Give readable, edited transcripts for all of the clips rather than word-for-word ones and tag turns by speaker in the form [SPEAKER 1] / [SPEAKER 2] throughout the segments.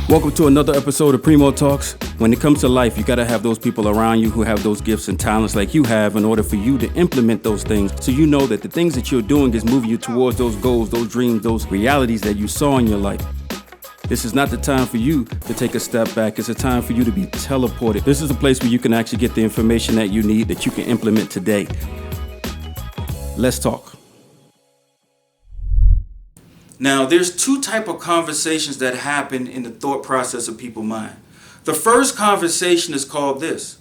[SPEAKER 1] Welcome to another episode of Primo Talks. When it comes to life, you got to have those people around you who have those gifts and talents like you have in order for you to implement those things, so you know that the things that you're doing is moving you towards those goals, those dreams, those realities that you saw in your life. This is not the time for you to take a step back. It's a time for you to be teleported. This is a place where you can actually get the information that you need that you can implement today. Let's talk. Now, there's two types of conversations that happen in the thought process of people's mind. The first conversation is called this: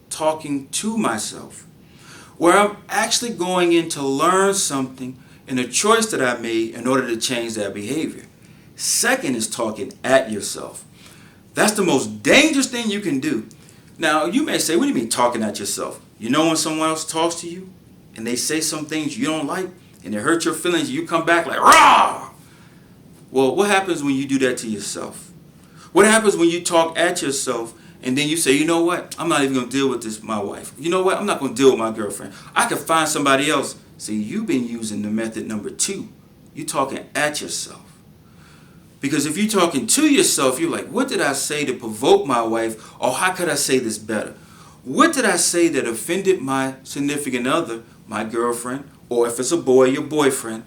[SPEAKER 1] talking to myself, where I'm actually going in to learn something in a choice that I made in order to change that behavior. Second is talking at yourself. That's the most dangerous thing you can do. Now, you may say, what do you mean talking at yourself? You know when someone else talks to you and they say some things you don't like and it hurts your feelings, you come back like, rah! Well, what happens when you do that to yourself? What happens when you talk at yourself and then you say, you know what? I'm not even going to deal with this, my wife. You know what? I'm not going to deal with my girlfriend. I can find somebody else. See, you've been using the method number 2. You're talking at yourself. Because if you're talking to yourself, you're like, what did I say to provoke my wife? Or how could I say this better? What did I say that offended my significant other, my girlfriend? Or if it's a boy, your boyfriend?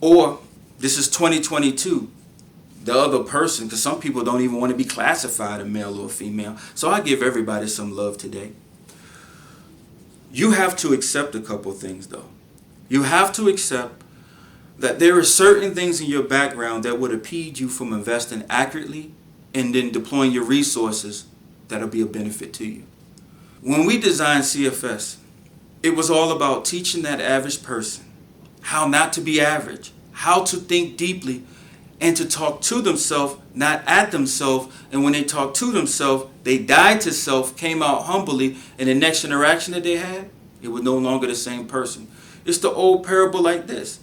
[SPEAKER 1] Or this is 2022, the other person, because some people don't even want to be classified a male or a female. So I give everybody some love today. You have to accept a couple things, though. You have to accept that there are certain things in your background that would impede you from investing accurately and then deploying your resources that'll be a benefit to you. When we designed CFS, it was all about teaching that average person how not to be average, how to think deeply, and to talk to themselves, not at themselves. And when they talk to themselves, they died to self, came out humbly, and the next interaction that they had, it was no longer the same person. It's the old parable like this: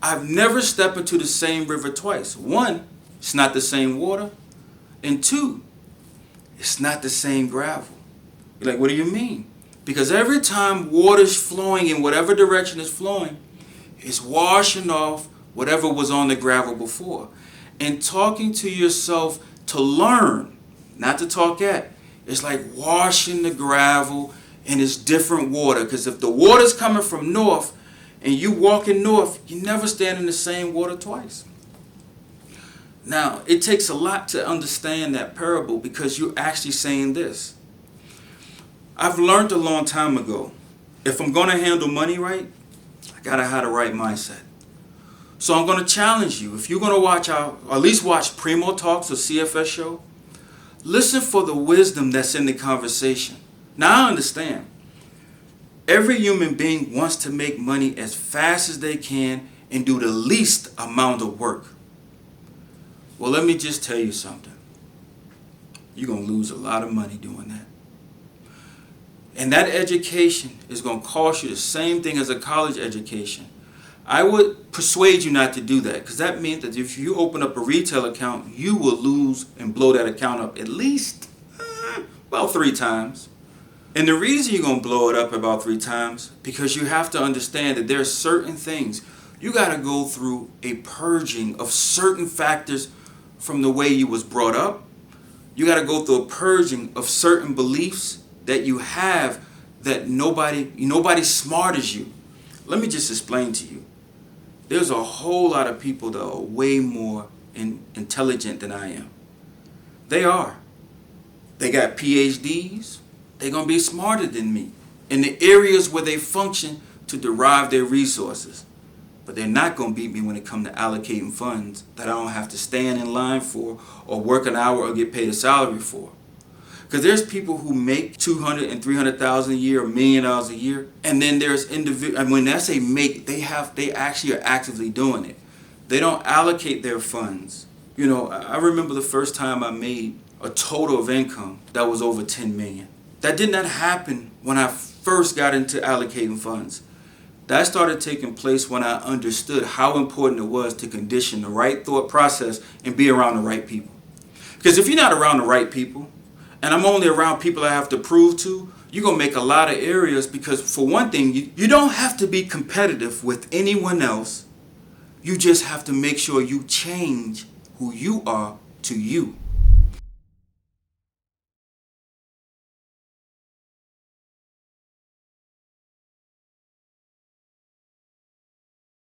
[SPEAKER 1] I've never stepped into the same river twice. 1, it's not the same water. And 2, it's not the same gravel. You're like, what do you mean? Because every time water's flowing in whatever direction it's flowing, it's washing off whatever was on the gravel before. And talking to yourself to learn, not to talk at, it's like washing the gravel and it's different water. Because if the water's coming from north and you walking north, you never stand in the same water twice. Now, it takes a lot to understand that parable because you're actually saying this. I've learned a long time ago, if I'm going to handle money right, I got to have the right mindset. So I'm going to challenge you. If you're going to watch or at least watch Primo Talks or CFS show, listen for the wisdom that's in the conversation. Now I understand. Every human being wants to make money as fast as they can and do the least amount of work. Well, let me just tell you something. You're going to lose a lot of money doing that. And that education is going to cost you the same thing as a college education. I would persuade you not to do that, because that means that if you open up a retail account, you will lose and blow that account up at least about 3 times. And the reason you're going to blow it up about 3 times, because you have to understand that there are certain things. You got to go through a purging of certain factors from the way you was brought up. You got to go through a purging of certain beliefs that you have that nobody's smart as you. Let me just explain to you. There's a whole lot of people that are way more intelligent than I am. They are. They got PhDs. They're going to be smarter than me in the areas where they function to derive their resources. But they're not going to beat me when it comes to allocating funds that I don't have to stand in line for or work an hour or get paid a salary for. Because there's people who make $200,000 and $300,000 a year, $1 million a year, and then there's individuals. And when I say make, they actually are actively doing it. They don't allocate their funds. You know, I remember the first time I made a total of income that was over $10 million. That did not happen when I first got into allocating funds. That started taking place when I understood how important it was to condition the right thought process and be around the right people. Because if you're not around the right people, and I'm only around people I have to prove to, you're going to make a lot of areas because, for one thing, you don't have to be competitive with anyone else. You just have to make sure you change who you are to you.